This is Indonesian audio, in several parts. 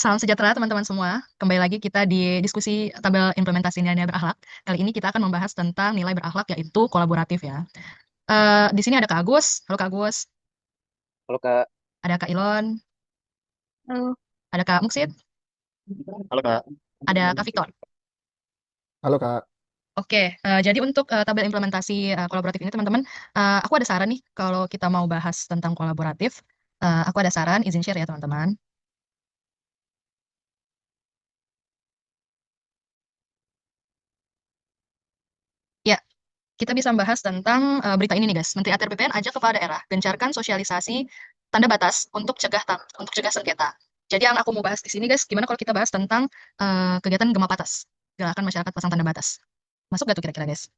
Salam sejahtera teman-teman semua. Kembali lagi kita di diskusi tabel implementasi nilai berakhlak. Kali ini kita akan membahas tentang nilai berakhlak yaitu kolaboratif ya. Di sini ada Kak Agus. Halo Kak Agus. Halo Kak. Ada Kak Ilon. Halo. Ada Kak Muksid. Halo Kak. Ada Kak Victor. Halo Kak, Oke, jadi untuk tabel implementasi kolaboratif ini teman-teman, aku ada saran nih kalau kita mau bahas tentang kolaboratif. Aku ada saran, izin share ya teman-teman. Ya, kita bisa membahas tentang berita ini nih guys. Menteri ATR BPN ajak kepala daerah gencarkan sosialisasi tanda batas untuk cegah sengketa. Jadi yang aku mau bahas di sini guys, gimana kalau kita bahas tentang kegiatan Gema Patas, gerakan masyarakat pasang tanda batas. Masuk gak tuh kira-kira guys?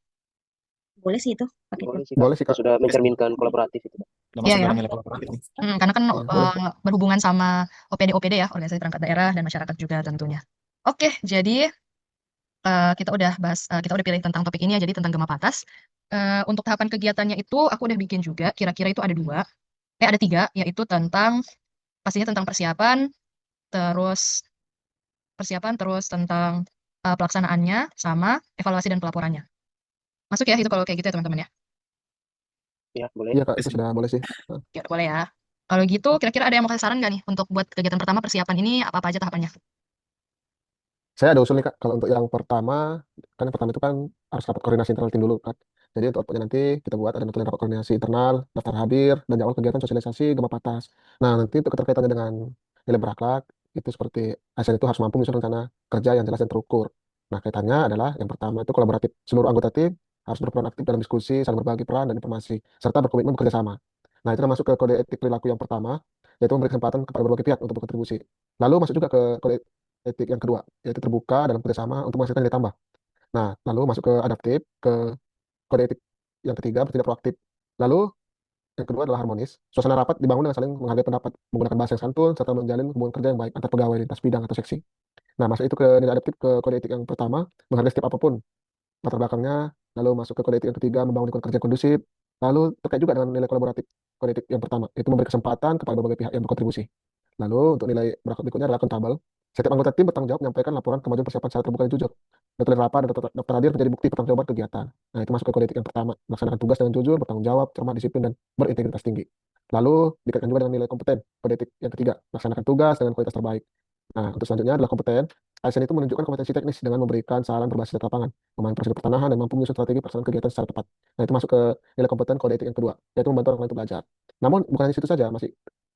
Boleh sih itu pakai Boleh itu. sih Kak. boleh sih Kita Kak. sudah mencerminkan kolaboratif itu. Udah Iya masuk ya. dalam nilai kolaboratif nih. Karena kan Iya, boleh. berhubungan sama OPD-OPD ya, organisasi perangkat daerah dan masyarakat juga tentunya. Oke, jadi kita udah pilih tentang topik ini ya, jadi tentang Gema Patas. Untuk tahapan kegiatannya itu aku udah bikin juga, kira-kira itu ada ada tiga, yaitu tentang pastinya tentang terus terus tentang pelaksanaannya, sama evaluasi dan pelaporannya. Masuk ya itu kalau kayak gitu ya teman-teman ya. Ya, boleh. Iya Kak, itu sudah boleh sih. Ya udah boleh ya. Kalau gitu kira-kira ada yang mau kasih saran nggak nih untuk buat kegiatan pertama persiapan ini apa-apa aja tahapannya? Saya ada usul nih Kak, kalau untuk yang pertama, kan yang pertama itu kan harus rapat koordinasi internal tim dulu kan. Jadi untuk outputnya nanti kita buat ada notulen rapat koordinasi internal, daftar hadir, dan jadwal kegiatan sosialisasi Gema Patas. Nah nanti untuk keterkaitannya dengan nilai berakhlak, itu seperti ASN itu harus mampu menyusun rencana kerja yang jelas dan terukur. Nah kaitannya adalah yang pertama itu kolaboratif. Seluruh anggota tim harus berperan aktif dalam diskusi, saling berbagi peran dan informasi, serta berkomitmen bekerja sama. Nah itu masuk ke kode etik perilaku yang pertama, yaitu memberi kesempatan kepada berbagai pihak untuk berkontribusi. Lalu masuk juga ke kode etik yang kedua, yaitu terbuka dalam kerjasama untuk menghasilkan nilai tambah. Nah, lalu masuk ke adaptif, ke kode etik yang ketiga, bertindak proaktif. Lalu yang kedua adalah harmonis. Suasana rapat dibangun dengan saling menghargai pendapat, menggunakan bahasa yang santun, serta menjalin hubungan kerja yang baik antar pegawai lintas bidang atau seksi. Nah, masuk itu ke nilai adaptif ke kode etik yang pertama, menghargai setiap apapun latar belakangnya. Lalu masuk ke kode etik yang ketiga, membangun lingkungan kerja yang kondusif. Lalu terkait juga dengan nilai kolaboratif kode etik yang pertama, itu memberi kesempatan kepada berbagai pihak yang berkontribusi. Lalu untuk nilai berikut berikutnya adalah akuntabel. Setiap anggota tim bertanggung jawab menyampaikan laporan kemajuan persiapan secara terbuka dan jujur. Daftar rapat dan daftar hadir menjadi bukti pertanggungjawaban kegiatan. Nah, itu masuk ke kode etik yang pertama. Melaksanakan tugas dengan jujur, bertanggung jawab, cermat, disiplin, dan berintegritas tinggi. Lalu dikaitkan juga dengan nilai kompeten. Kode etik yang ketiga, melaksanakan tugas dengan kualitas terbaik. Nah, untuk selanjutnya adalah kompeten. ASN itu menunjukkan kompetensi teknis dengan memberikan saran berbasis data lapangan, memahami prosedur pertanahan, dan mampu menyusun strategi pelaksanaan kegiatan secara tepat. Nah, itu masuk ke nilai kompeten kode etik yang kedua, yaitu membantu orang lain untuk belajar. Namun, bukan hanya situ saja, masih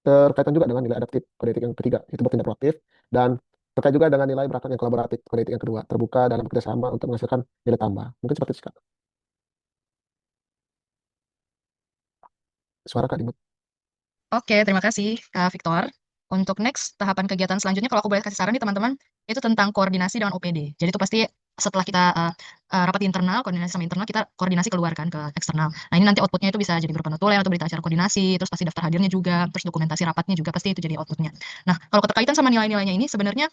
terkaitan juga dengan nilai adaptif kode etik yang ketiga, itu bertindak proaktif, dan terkait juga dengan nilai berakhlak yang kolaboratif kode etik yang kedua, terbuka dalam kerjasama untuk menghasilkan nilai tambah. Mungkin seperti itu, Kak. Suara Kak Dimut. Oke, terima kasih Kak Victor. Untuk next tahapan kegiatan selanjutnya, kalau aku boleh kasih saran nih teman-teman, itu tentang koordinasi dengan OPD. Jadi itu pasti setelah kita rapat internal, koordinasi sama internal, kita koordinasi keluarkan ke eksternal. Nah ini nanti outputnya itu bisa jadi berupa notulen atau berita acara koordinasi, terus pasti daftar hadirnya juga, terus dokumentasi rapatnya juga pasti itu jadi outputnya. Nah kalau keterkaitan sama nilai-nilainya ini sebenarnya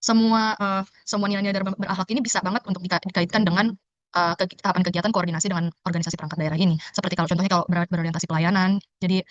semua nilai-nilai dari berakhlak ini bisa banget untuk dikaitkan dengan tahapan kegiatan koordinasi dengan organisasi perangkat daerah ini. Seperti kalau contohnya kalau berorientasi pelayanan, jadi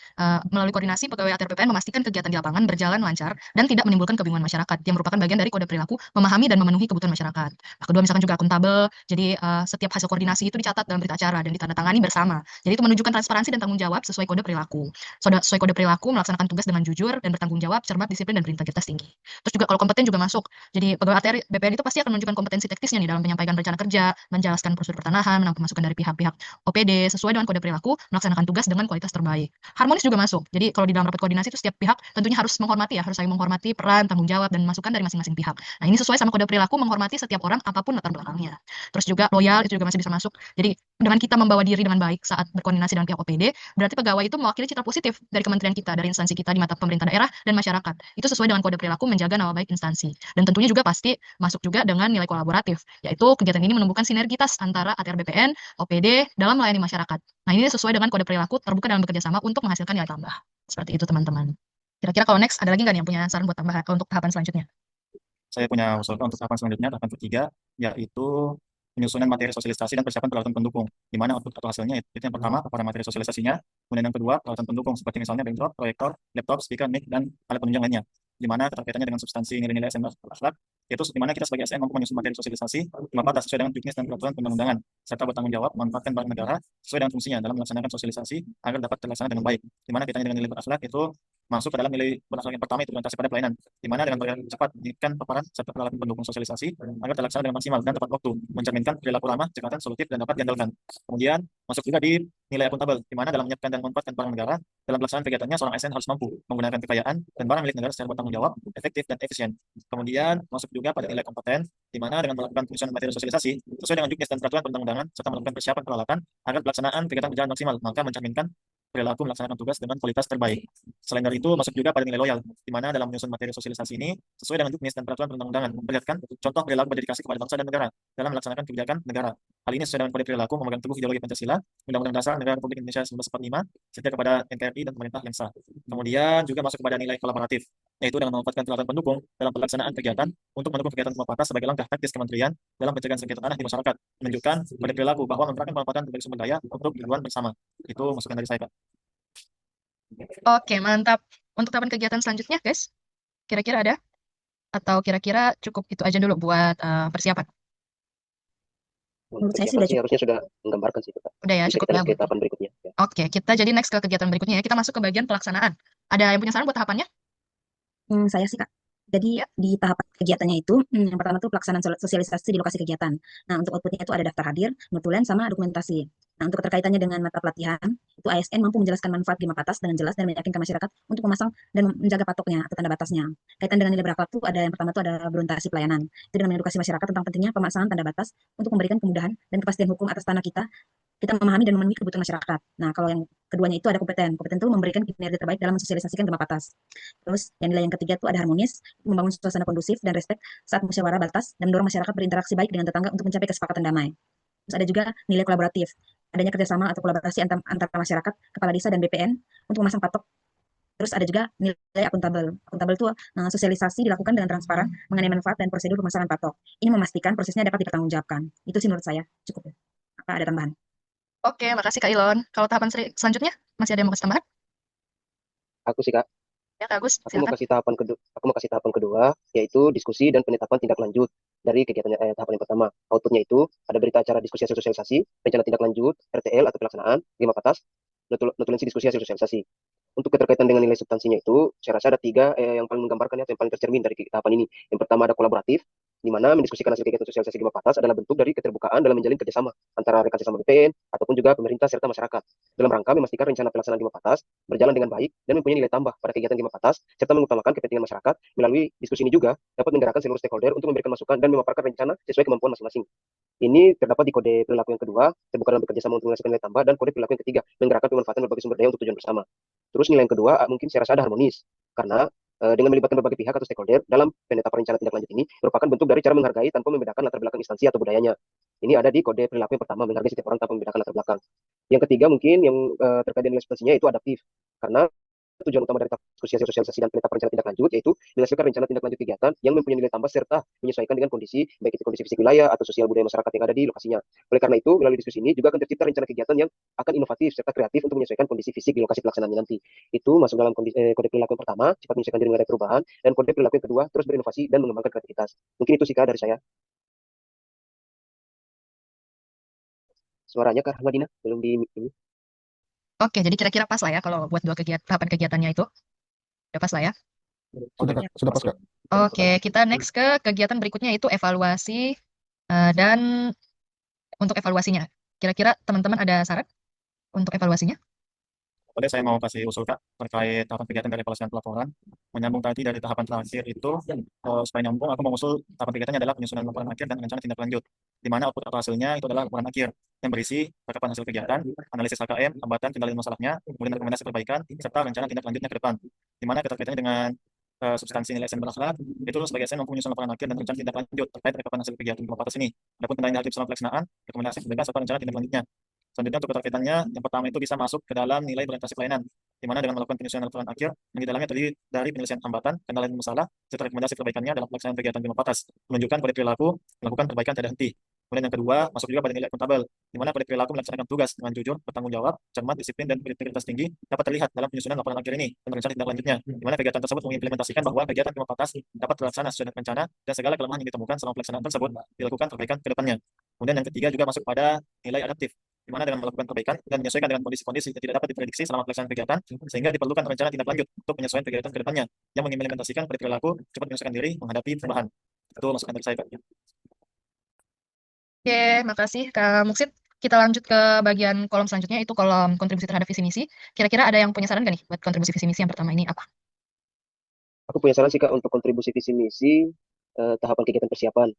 melalui koordinasi pegawai ATR BPN memastikan kegiatan di lapangan berjalan lancar dan tidak menimbulkan kebingungan masyarakat yang merupakan bagian dari kode perilaku memahami dan memenuhi kebutuhan masyarakat. Nah, kedua misalkan juga akuntabel, jadi setiap hasil koordinasi itu dicatat dalam berita acara dan ditandatangani bersama. Jadi itu menunjukkan transparansi dan tanggung jawab sesuai kode perilaku. Sesuai kode perilaku melaksanakan tugas dengan jujur dan bertanggung jawab, cermat, disiplin dan berintegritas tinggi. Terus juga kalau kompeten juga masuk. Jadi pegawai ATR BPN itu pasti akan menunjukkan kompetensi teknisnya nih dalam penyampaian rencana kerja, menjelaskan prosedur pertanahan, menampung masukan dari pihak-pihak OPD sesuai dengan kode perilaku, melaksanakan tugas dengan kualitas terbaik. Harmonis juga masuk. Jadi kalau di dalam rapat koordinasi itu setiap pihak tentunya harus menghormati ya, harus saling menghormati peran, tanggung jawab dan masukan dari masing-masing pihak. Nah, ini sesuai sama kode perilaku menghormati setiap orang apapun latar belakangnya. Terus juga loyal itu juga masih bisa masuk. Jadi dengan kita membawa diri dengan baik saat berkoordinasi dengan pihak OPD, berarti pegawai itu mewakili citra positif dari kementerian kita, dari instansi kita di mata pemerintah daerah dan masyarakat. Itu sesuai dengan kode perilaku menjaga nama baik instansi. Dan tentunya juga pasti masuk juga dengan nilai kolaboratif, yaitu kegiatan ini menumbuhkan sinergitas antara ATR BPN, OPD dalam melayani masyarakat. Nah, ini sesuai dengan kode perilaku terbuka dalam bekerja sama untuk menghasilkan nilai tambah. Seperti itu, teman-teman. Kira-kira kalau next, ada lagi nggak nih yang punya saran buat tambahan untuk tahapan selanjutnya? Saya punya usulkan untuk tahapan selanjutnya, tahapan ketiga, yaitu penyusunan materi sosialisasi dan persiapan peralatan pendukung. Di mana output atau hasilnya itu yang pertama, para materi sosialisasinya, kemudian yang kedua, peralatan pendukung seperti misalnya backdrop, proyektor, laptop, speaker, mic, dan alat penunjang lainnya. di mana keterkaitannya dengan substansi nilai-nilai ASN berakhlak, yaitu di mana kita sebagai ASN mampu menyusun materi sosialisasi lima batas sesuai dengan juknis dan peraturan perundang-undangan, serta bertanggung jawab memanfaatkan barang negara sesuai dengan fungsinya dalam melaksanakan sosialisasi agar dapat terlaksana dengan baik. Di mana kaitannya dengan nilai berakhlak itu masuk ke dalam nilai berakhlak yang pertama, itu orientasi pada pelayanan, di mana dengan bergerak cepat menyiapkan paparan serta peralatan pendukung sosialisasi agar terlaksana dengan maksimal dan tepat waktu, mencerminkan perilaku ramah, cekatan, solutif, dan dapat diandalkan. Kemudian masuk juga di nilai akuntabel, di mana dalam menyiapkan dan memanfaatkan barang negara dalam pelaksanaan kegiatannya, seorang ASN harus mampu menggunakan kekayaan dan barang milik negara secara bertanggung jawab, efektif, dan efisien. Kemudian masuk juga pada nilai kompeten, di mana dengan melakukan penyusunan materi sosialisasi sesuai dengan juknis dan peraturan perundang-undangan serta melakukan persiapan peralatan agar pelaksanaan kegiatan berjalan maksimal, maka mencerminkan perilaku melaksanakan tugas dengan kualitas terbaik. Selain dari itu, masuk juga pada nilai loyal, di mana dalam menyusun materi sosialisasi ini sesuai dengan juknis dan peraturan perundang-undangan memperlihatkan contoh perilaku berdedikasi kepada bangsa dan negara dalam melaksanakan kebijakan negara. Hal ini sesuai dengan kode perilaku memegang teguh ideologi Pancasila, Undang-Undang Dasar Negara Republik Indonesia 1945, setia kepada NKRI dan pemerintah yang sah. Kemudian juga masuk kepada nilai kolaboratif, yaitu dengan memanfaatkan peralatan pendukung dalam pelaksanaan kegiatan untuk mendukung kegiatan rumah patas sebagai langkah taktis kementerian dalam pencegahan sengketa tanah di masyarakat, menunjukkan kode perilaku bahwa merupakan pemanfaatan berbagai sumber daya untuk tujuan bersama. Itu masukan dari saya, Kak. Oke, mantap. Untuk tahapan kegiatan selanjutnya, guys, kira-kira ada? Atau kira-kira cukup itu aja dulu buat persiapan? Menurut saya sih Persiapan udah sih harusnya sudah menggambarkan sih, Kak. Udah ya, Bisa cukup kita ya. lanjut ke tahapan berikutnya. Ya. Oke, kita jadi next ke kegiatan berikutnya ya. Kita masuk ke bagian pelaksanaan. Ada yang punya saran buat tahapannya? Saya sih, Kak. Jadi Ya. di tahapan kegiatannya itu, yang pertama tuh pelaksanaan sosialisasi di lokasi kegiatan. Nah, untuk outputnya itu ada daftar hadir, notulen, sama dokumentasi. Nah, untuk keterkaitannya dengan mata pelatihan, itu ASN mampu menjelaskan manfaat Gima Patas dengan jelas dan meyakinkan masyarakat untuk memasang dan menjaga patoknya atau tanda batasnya. Kaitan dengan nilai berakhlak tuh ada yang pertama tuh ada berorientasi pelayanan. Itu dengan mengedukasi masyarakat tentang pentingnya pemasangan tanda batas untuk memberikan kemudahan dan kepastian hukum atas tanah kita memahami dan memenuhi kebutuhan masyarakat. Nah, kalau yang keduanya itu ada kompeten. Kompeten itu memberikan kinerja terbaik dalam mensosialisasikan Gema Patas. Terus yang nilai yang ketiga itu ada harmonis, membangun suasana kondusif dan respek saat musyawarah batas dan mendorong masyarakat berinteraksi baik dengan tetangga untuk mencapai kesepakatan damai. Terus ada juga nilai kolaboratif, adanya kerjasama atau kolaborasi antara masyarakat, kepala desa dan BPN untuk memasang patok. Terus ada juga nilai akuntabel. Akuntabel itu sosialisasi dilakukan dengan transparan mengenai manfaat dan prosedur pemasangan patok. Ini memastikan prosesnya dapat dipertanggungjawabkan. Itu sih menurut saya cukup. Apa ada tambahan? Oke, makasih Kak Ilon. Kalau tahapan selanjutnya, masih ada yang mau kasih tambahan? Aku sih, Kak. Ya, Kak Agus, Aku mau silakan. kasih tahapan kedua, yaitu diskusi dan penetapan tindak lanjut dari kegiatan tahapan yang pertama. Outputnya itu ada berita acara diskusi hasil sosialisasi, rencana tindak lanjut, RTL atau pelaksanaan, Gema Patas, notulensi diskusi hasil sosialisasi. Untuk keterkaitan dengan nilai substansinya itu, saya rasa ada tiga yang paling menggambarkannya atau yang paling tercermin dari tahapan ini. Yang pertama ada kolaboratif, di mana mendiskusikan hasil kegiatan sosialisasi Gema Patas adalah bentuk dari keterbukaan dalam menjalin kerjasama antara rekan sesama BPN ataupun juga pemerintah serta masyarakat dalam rangka memastikan rencana pelaksanaan Gema Patas berjalan dengan baik dan mempunyai nilai tambah pada kegiatan Gema Patas serta mengutamakan kepentingan masyarakat. Melalui diskusi ini juga dapat menggerakkan seluruh stakeholder untuk memberikan masukan dan memaparkan rencana sesuai kemampuan masing-masing. Ini terdapat di kode perilaku yang kedua, terbuka dalam bekerjasama untuk menghasilkan nilai tambah, dan kode perilaku yang ketiga, menggerakkan pemanfaatan berbagai sumber daya untuk tujuan bersama. Terus nilai yang kedua, mungkin saya rasa ada harmonis, karena dengan melibatkan berbagai pihak atau stakeholder dalam penetapan rencana tindak lanjut ini merupakan bentuk dari cara menghargai tanpa membedakan latar belakang instansi atau budayanya. Ini ada di kode perilaku yang pertama, menghargai setiap orang tanpa membedakan latar belakang. Yang ketiga mungkin yang terkait dengan substansinya itu adaptif, karena tujuan utama dari diskusi hasil sosialisasi dan penetapan rencana tindak lanjut yaitu menghasilkan rencana tindak lanjut kegiatan yang mempunyai nilai tambah serta menyesuaikan dengan kondisi, baik itu kondisi fisik wilayah atau sosial budaya masyarakat yang ada di lokasinya. Oleh karena itu, melalui diskusi ini juga akan tercipta rencana kegiatan yang akan inovatif serta kreatif untuk menyesuaikan kondisi fisik di lokasi pelaksanaannya nanti. Itu masuk dalam kode perilaku yang pertama, cepat menyesuaikan diri menghadapi perubahan, dan kode perilaku yang kedua, terus berinovasi dan mengembangkan kreativitas. Mungkin itu sih Kak dari saya. Suaranya Kak Rahmadina belum di ini. Oke, jadi kira-kira pas lah ya kalau buat dua tahapan kegiatannya itu. Udah pas lah ya. Sudah, Kak. Sudah pas, Kak. Oke, kita next ke kegiatan berikutnya yaitu evaluasi dan untuk evaluasinya. Kira-kira teman-teman ada saran untuk evaluasinya? Boleh saya mau kasih usul, Kak, terkait tahapan kegiatan dari evaluasi dan pelaporan. Menyambung tadi dari tahapan terakhir itu, supaya nyambung, aku mengusul tahapan kegiatannya adalah penyusunan laporan akhir dan rencana tindak lanjut, di mana output atau hasilnya itu adalah laporan akhir yang berisi rekapan hasil kegiatan, analisis HKM, hambatan, kendali masalahnya, kemudian rekomendasi perbaikan, serta rencana tindak lanjutnya ke depan, di mana keterkaitannya dengan substansi nilai ASN berakhlak, itu sebagai ASN mampu menyusun laporan akhir dan rencana tindak lanjut terkait rekapan hasil kegiatan Gema Patas ini. Adapun kendali aktif selama pelaksanaan, rekomendasi perbaikan serta rencana tindak lanjutnya. Selanjutnya untuk keterkaitannya, yang pertama itu bisa masuk ke dalam nilai berorientasi pelayanan, di mana dengan melakukan penyusunan laporan akhir, yang di dalamnya terdiri dari penyelesaian hambatan, kendala dan masalah, serta rekomendasi perbaikannya dalam pelaksanaan kegiatan Gema Patas, menunjukkan kode perilaku, melakukan perbaikan tidak henti. Kemudian yang kedua, masuk juga pada nilai akuntabel, di mana pada perilaku melaksanakan tugas dengan jujur, bertanggung jawab, cermat, disiplin, dan berintegritas tinggi dapat terlihat dalam penyusunan laporan akhir ini dan rencana tindak lanjutnya, di mana kegiatan tersebut mengimplementasikan bahwa kegiatan Bima Patas dapat terlaksana sesuai dengan rencana dan segala kelemahan yang ditemukan selama pelaksanaan tersebut dilakukan perbaikan ke depannya. Kemudian yang ketiga juga masuk pada nilai adaptif, di mana dengan melakukan perbaikan dan menyesuaikan dengan kondisi-kondisi yang tidak dapat diprediksi selama pelaksanaan kegiatan, sehingga diperlukan rencana tindak lanjut untuk penyesuaian kegiatan ke depannya yang mengimplementasikan pada perilaku cepat menyesuaikan diri menghadapi perubahan. Itu masukan dari saya, Kak. Oke, makasih Kak Muksid. Kita lanjut ke bagian kolom selanjutnya, itu kolom kontribusi terhadap visi misi. Kira-kira ada yang punya saran nggak nih buat kontribusi visi misi yang pertama ini apa? Aku punya saran sih Kak untuk kontribusi visi misi tahapan kegiatan persiapan.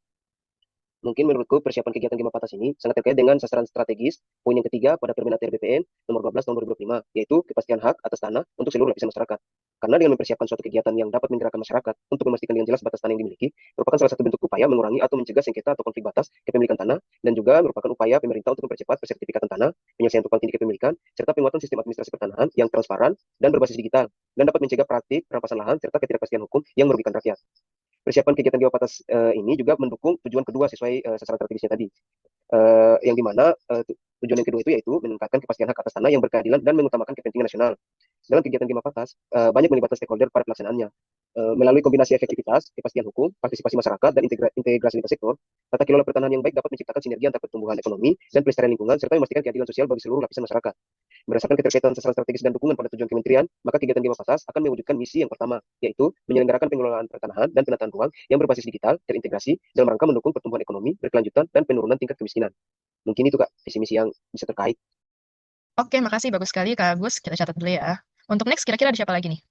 Mungkin menurutku persiapan kegiatan Gema Patas ini sangat terkait dengan sasaran strategis, poin yang ketiga pada Permen ATR BPN nomor 12 tahun 2025, yaitu kepastian hak atas tanah untuk seluruh lapisan masyarakat. Karena dengan mempersiapkan suatu kegiatan yang dapat menggerakkan masyarakat untuk memastikan dengan jelas batas tanah yang dimiliki, merupakan salah satu bentuk upaya mengurangi atau mencegah sengketa atau konflik batas kepemilikan tanah, dan juga merupakan upaya pemerintah untuk mempercepat persertifikatan tanah, penyelesaian tumpang tindih kepemilikan, serta penguatan sistem administrasi pertanahan yang transparan dan berbasis digital, dan dapat mencegah praktik perampasan lahan serta ketidakpastian hukum yang merugikan rakyat. Persiapan kegiatan Gema Patas ini juga mendukung tujuan kedua sesuai sasaran strategisnya tadi, yang dimana tujuan yang kedua itu yaitu meningkatkan kepastian hak atas tanah yang berkeadilan dan mengutamakan kepentingan nasional. Dalam kegiatan Gema Patas, banyak melibatkan stakeholder pada pelaksanaannya. Melalui kombinasi efektivitas, kepastian hukum, partisipasi masyarakat, dan integrasi lintas sektor, tata kelola pertanahan yang baik dapat menciptakan sinergi antar pertumbuhan ekonomi dan pelestarian lingkungan, serta memastikan keadilan sosial bagi seluruh lapisan masyarakat. Berdasarkan keterkaitan sasaran strategis dan dukungan pada tujuan kementerian, maka kegiatan Gema Patas akan mewujudkan misi yang pertama, yaitu menyelenggarakan pengelolaan pertanahan dan penataan ruang yang berbasis digital, terintegrasi, dalam rangka mendukung pertumbuhan ekonomi, berkelanjutan, dan penurunan tingkat kemiskinan. Mungkin itu Kak, visi misi yang bisa terkait. Oke, makasih. Bagus sekali Kak Agus. Kita catat dulu ya. Untuk next, kira-kira ada siapa lagi nih?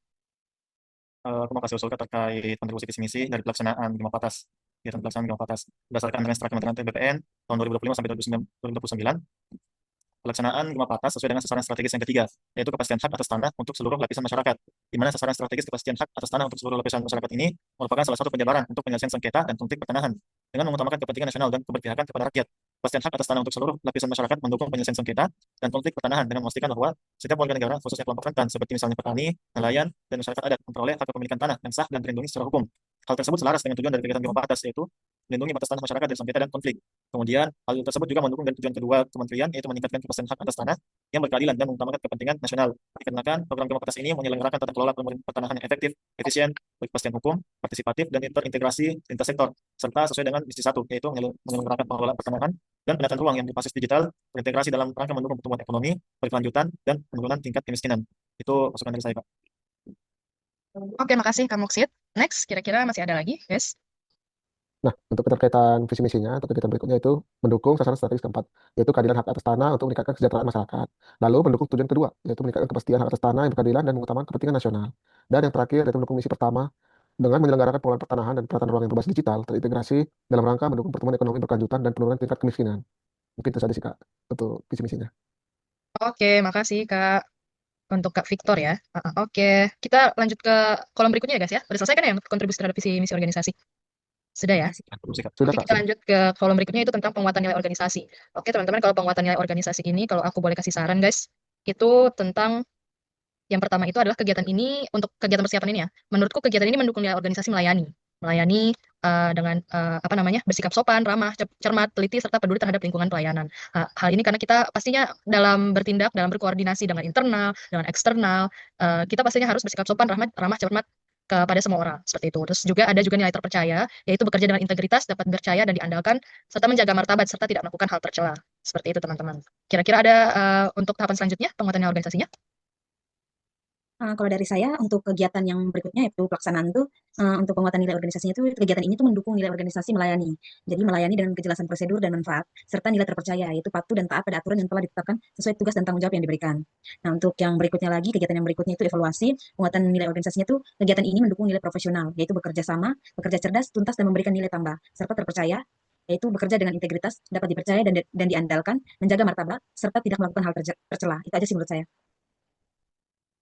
Aku mau kasih usul terkait kontribusi visi misi dari pelaksanaan Gema Patas. Kegiatan pelaksanaan Gema Patas berdasarkan Renstra Kementerian BPN tahun 2025 sampai 2029, pelaksanaan Gema Patas sesuai dengan sasaran strategis yang ketiga, yaitu kepastian hak atas tanah untuk seluruh lapisan masyarakat. Di mana sasaran strategis kepastian hak atas tanah untuk seluruh lapisan masyarakat ini merupakan salah satu penjabaran untuk penyelesaian sengketa dan konflik pertanahan dengan mengutamakan kepentingan nasional dan keberpihakan kepada rakyat. Kepastian hak atas tanah untuk seluruh lapisan masyarakat mendukung penyelesaian sengketa dan konflik pertanahan dengan memastikan bahwa setiap warga negara, khususnya kelompok rentan seperti misalnya petani, nelayan, dan masyarakat adat memperoleh hak kepemilikan tanah yang sah dan terlindungi secara hukum. Hal tersebut selaras dengan tujuan dari kegiatan Gema Patas, yaitu melindungi batas tanah masyarakat dari sengketa dan konflik. Kemudian, hal tersebut juga mendukung dari tujuan kedua kementerian, yaitu meningkatkan kepastian hak atas tanah yang berkeadilan dan mengutamakan kepentingan nasional. Dikarenakan program Gema Patas ini menyelenggarakan tata kelola pertanahan yang efektif, efisien, berkepastian hukum, partisipatif, dan terintegrasi lintas sektor, serta sesuai dengan misi satu, yaitu menyelenggarakan pengelolaan pertanahan dan penataan ruang yang berbasis digital, berintegrasi dalam rangka mendukung pertumbuhan ekonomi, berkelanjutan, dan penurunan tingkat kemiskinan. Itu masukan dari saya, Pak. Oke, makasih Kak Muksid. Next, kira-kira masih ada lagi, guys? Nah, untuk keterkaitan visi misinya atau kegiatan berikutnya itu mendukung sasaran strategis keempat, yaitu keadilan hak atas tanah untuk meningkatkan kesejahteraan masyarakat. Lalu mendukung tujuan kedua, yaitu meningkatkan kepastian hak atas tanah yang berkeadilan dan mengutamakan kepentingan nasional. Dan yang terakhir, yaitu mendukung misi pertama dengan menyelenggarakan pengelolaan pertanahan dan penataan ruang yang berbasis digital, terintegrasi dalam rangka mendukung pertumbuhan ekonomi berkelanjutan dan penurunan tingkat kemiskinan. Mungkin itu saja sih, Kak, untuk visi misinya. Oke, makasih Kak. Untuk Kak Victor ya. Oke, kita lanjut ke kolom berikutnya ya guys ya. Udah selesai kan yang kontribusi terhadap visi misi organisasi? Sudah ya? Sudah, Oke, Kak, kita sudah. lanjut ke kolom berikutnya, itu tentang penguatan nilai organisasi. Oke, teman-teman, kalau penguatan nilai organisasi ini, kalau aku boleh kasih saran, guys, itu tentang yang pertama itu adalah kegiatan ini, untuk kegiatan persiapan ini ya. Menurutku kegiatan ini mendukung nilai organisasi melayani dengan apa namanya, bersikap sopan, ramah, cermat, teliti, serta peduli terhadap lingkungan pelayanan. Hal ini karena kita pastinya dalam bertindak, dalam berkoordinasi dengan internal, dengan eksternal, kita pastinya harus bersikap sopan, ramah, cermat kepada semua orang seperti itu. Terus juga ada juga nilai terpercaya, yaitu bekerja dengan integritas, dapat percaya dan diandalkan, serta menjaga martabat serta tidak melakukan hal tercela. Seperti itu teman-teman. Kira-kira ada untuk tahapan selanjutnya penguatan nilai organisasinya? Kalau dari saya untuk kegiatan yang berikutnya yaitu pelaksanaan itu untuk penguatan nilai organisasinya itu kegiatan ini tuh mendukung nilai organisasi melayani. Jadi melayani dengan kejelasan prosedur dan manfaat serta nilai terpercaya yaitu patuh dan taat pada aturan yang telah ditetapkan sesuai tugas dan tanggung jawab yang diberikan. Nah, untuk yang berikutnya lagi kegiatan yang berikutnya itu evaluasi penguatan nilai organisasinya itu kegiatan ini mendukung nilai profesional yaitu bekerja sama, bekerja cerdas, tuntas dan memberikan nilai tambah serta terpercaya yaitu bekerja dengan integritas, dapat dipercaya dan diandalkan, menjaga martabat serta tidak melakukan hal tercela. Itu aja sih menurut saya.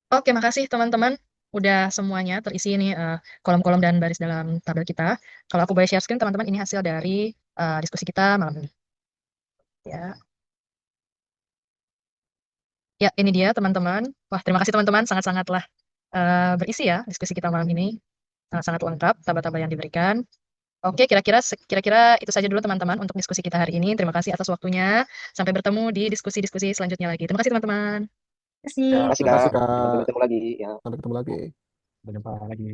Oke, makasih teman-teman. Udah semuanya terisi ini kolom-kolom dan baris dalam tabel kita. Kalau aku boleh share screen, teman-teman, ini hasil dari diskusi kita malam ini. Ya, ya ini dia teman-teman. Wah, terima kasih teman-teman, sangat-sangatlah berisi ya diskusi kita malam ini. Sangat-sangat lengkap tabel-tabel yang diberikan. Oke, kira-kira itu saja dulu teman-teman untuk diskusi kita hari ini. Terima kasih atas waktunya. Sampai bertemu di diskusi-diskusi selanjutnya lagi. Terima kasih teman-teman. Terima kasih. Terima kasih Terima kasih, Kak. Sampai Kak. bertemu lagi ya. Sampai ketemu lagi. Sampai jumpa lagi.